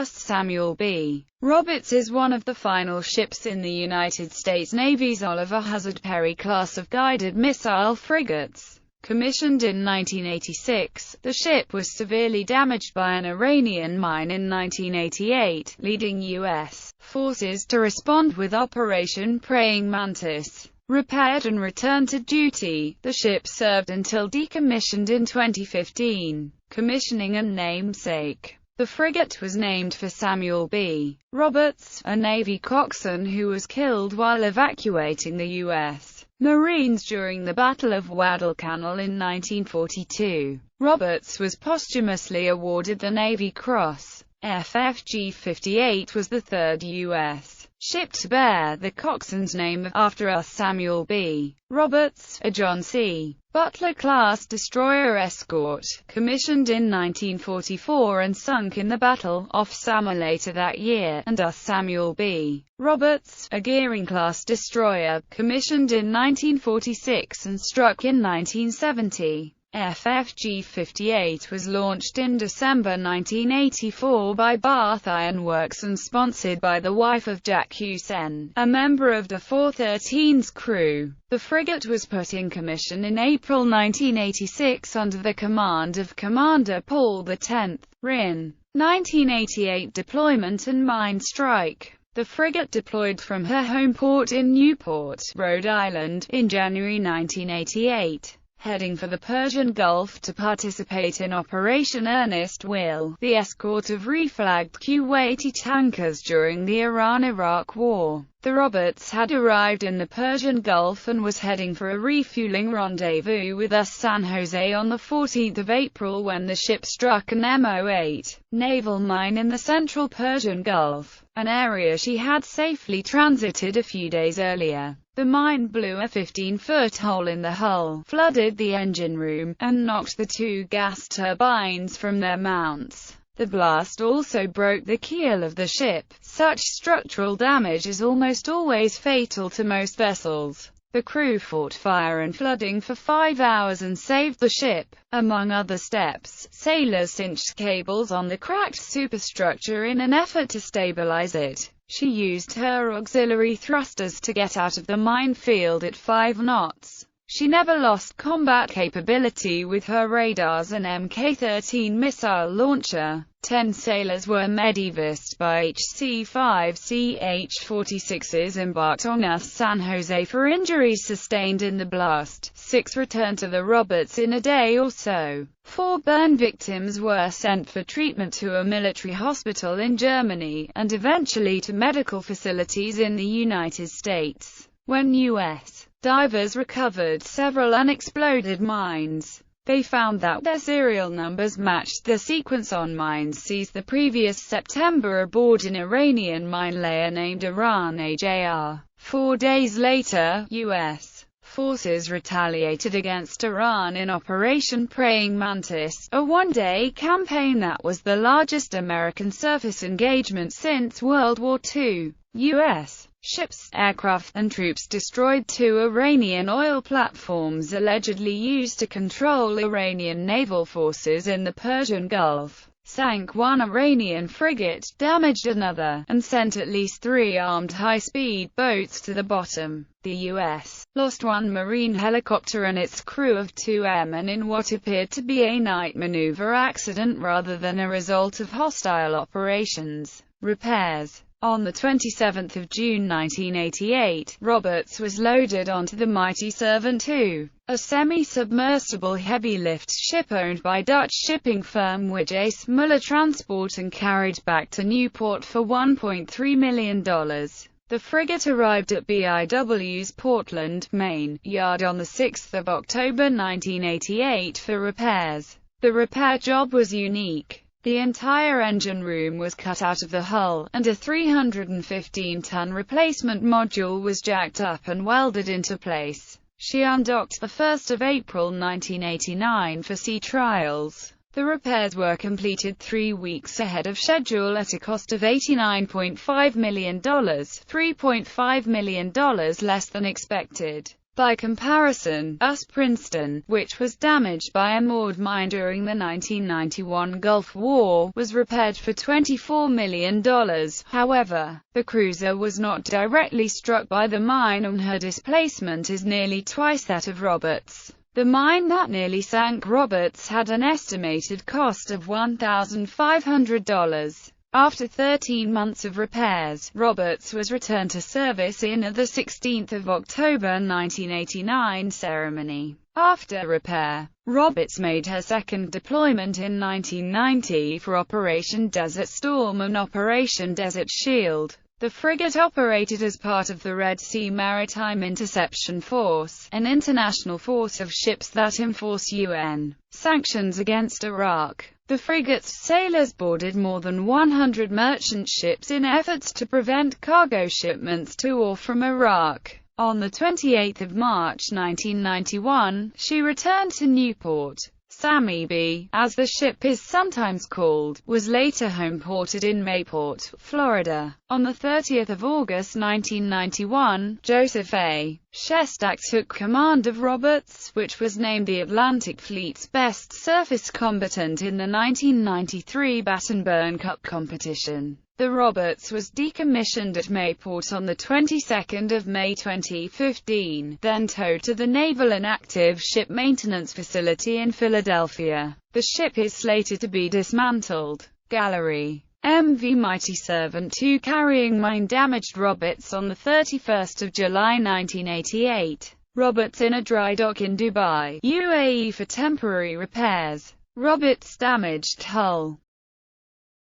Samuel B. Roberts is one of the final ships in the United States Navy's Oliver Hazard Perry class of guided missile frigates. Commissioned in 1986, the ship was severely damaged by an Iranian mine in 1988, leading U.S. forces to respond with Operation Praying Mantis. Repaired and returned to duty, the ship served until decommissioned in 2015. Commissioning and namesake. The frigate was named for Samuel B. Roberts, a Navy coxswain who was killed while evacuating the U.S. Marines during the Battle of Guadalcanal in 1942. Roberts was posthumously awarded the Navy Cross. FFG-58 was the third U.S. ship to bear the coxswain's name after Samuel B. Roberts, a John C. Butler-class destroyer escort, commissioned in 1944 and sunk in the Battle off Samar later that year, and Samuel B. Roberts, a Gearing-class destroyer, commissioned in 1946 and struck in 1970. FFG-58 was launched in December 1984 by Bath Iron Works and sponsored by the wife of Jack Hussein, a member of the 413's crew. The frigate was put in commission in April 1986 under the command of Commander Paul X. RIN. 1988 deployment and mine strike. The frigate deployed from her home port in Newport, Rhode Island, in January 1988. Heading for the Persian Gulf to participate in Operation Earnest Will, the escort of reflagged Kuwaiti tankers during the Iran-Iraq War. The Roberts had arrived in the Persian Gulf and was heading for a refueling rendezvous with San Jose on 14 April when the ship struck an MO-8 naval mine in the central Persian Gulf, an area she had safely transited a few days earlier. The mine blew a 15-foot hole in the hull, flooded the engine room, and knocked the two gas turbines from their mounts. The blast also broke the keel of the ship. Such structural damage is almost always fatal to most vessels. The crew fought fire and flooding for 5 hours and saved the ship. Among other steps, sailors cinched cables on the cracked superstructure in an effort to stabilize it. She used her auxiliary thrusters to get out of the minefield at 5 knots. She never lost combat capability with her radars and Mk-13 missile launcher. 10 sailors were medevaced by HC-5 CH-46s embarked on San Jose for injuries sustained in the blast. 6 returned to the Roberts in a day or so. 4 burn victims were sent for treatment to a military hospital in Germany, and eventually to medical facilities in the United States. When U.S. divers recovered several unexploded mines, they found that their serial numbers matched the sequence on mines seized the previous September aboard an Iranian mine layer named Iran AJR. 4 days later, U.S. forces retaliated against Iran in Operation Praying Mantis, a one-day campaign that was the largest American surface engagement since World War II. U.S. ships, aircraft, and troops destroyed 2 Iranian oil platforms allegedly used to control Iranian naval forces in the Persian Gulf, sank 1 Iranian frigate, damaged another, and sent at least 3 armed high-speed boats to the bottom. The U.S. lost 1 Marine helicopter and its crew of 2 airmen in what appeared to be a night maneuver accident rather than a result of hostile operations. Repairs. On 27 June 1988, Roberts was loaded onto the Mighty Servant II, a semi-submersible heavy-lift ship owned by Dutch shipping firm Wijs Muller Transport and carried back to Newport for $1.3 million. The frigate arrived at BIW's Portland, Maine, yard on 6 October 1988 for repairs. The repair job was unique. The entire engine room was cut out of the hull, and a 315-ton replacement module was jacked up and welded into place. She undocked 1 April 1989 for sea trials. The repairs were completed 3 weeks ahead of schedule at a cost of $89.5 million, $3.5 million less than expected. By comparison, USS Princeton, which was damaged by a moored mine during the 1991 Gulf War, was repaired for $24 million. However, the cruiser was not directly struck by the mine, and her displacement is nearly twice that of Roberts. The mine that nearly sank Roberts had an estimated cost of $1,500. After 13 months of repairs, Roberts was returned to service in the 16th of October 1989 ceremony. After repair, Roberts made her second deployment in 1990 for Operation Desert Storm and Operation Desert Shield. The frigate operated as part of the Red Sea Maritime Interception Force, an international force of ships that enforce UN sanctions against Iraq. The frigate's sailors boarded more than 100 merchant ships in efforts to prevent cargo shipments to or from Iraq. On 28 March 1991, she returned to Newport. Sammy B, as the ship is sometimes called, was later homeported in Mayport, Florida. On 30 August 1991, Joseph A. Shestak took command of Roberts, which was named the Atlantic Fleet's best surface combatant in the 1993 Baton Burn Cup competition. The Roberts was decommissioned at Mayport on the 22nd of May 2015, then towed to the Naval Inactive Ship Maintenance Facility in Philadelphia. The ship is slated to be dismantled. Gallery. MV Mighty Servant II carrying mine damaged Roberts on 31 July 1988. Roberts in a dry dock in Dubai, UAE for temporary repairs. Roberts' damaged hull.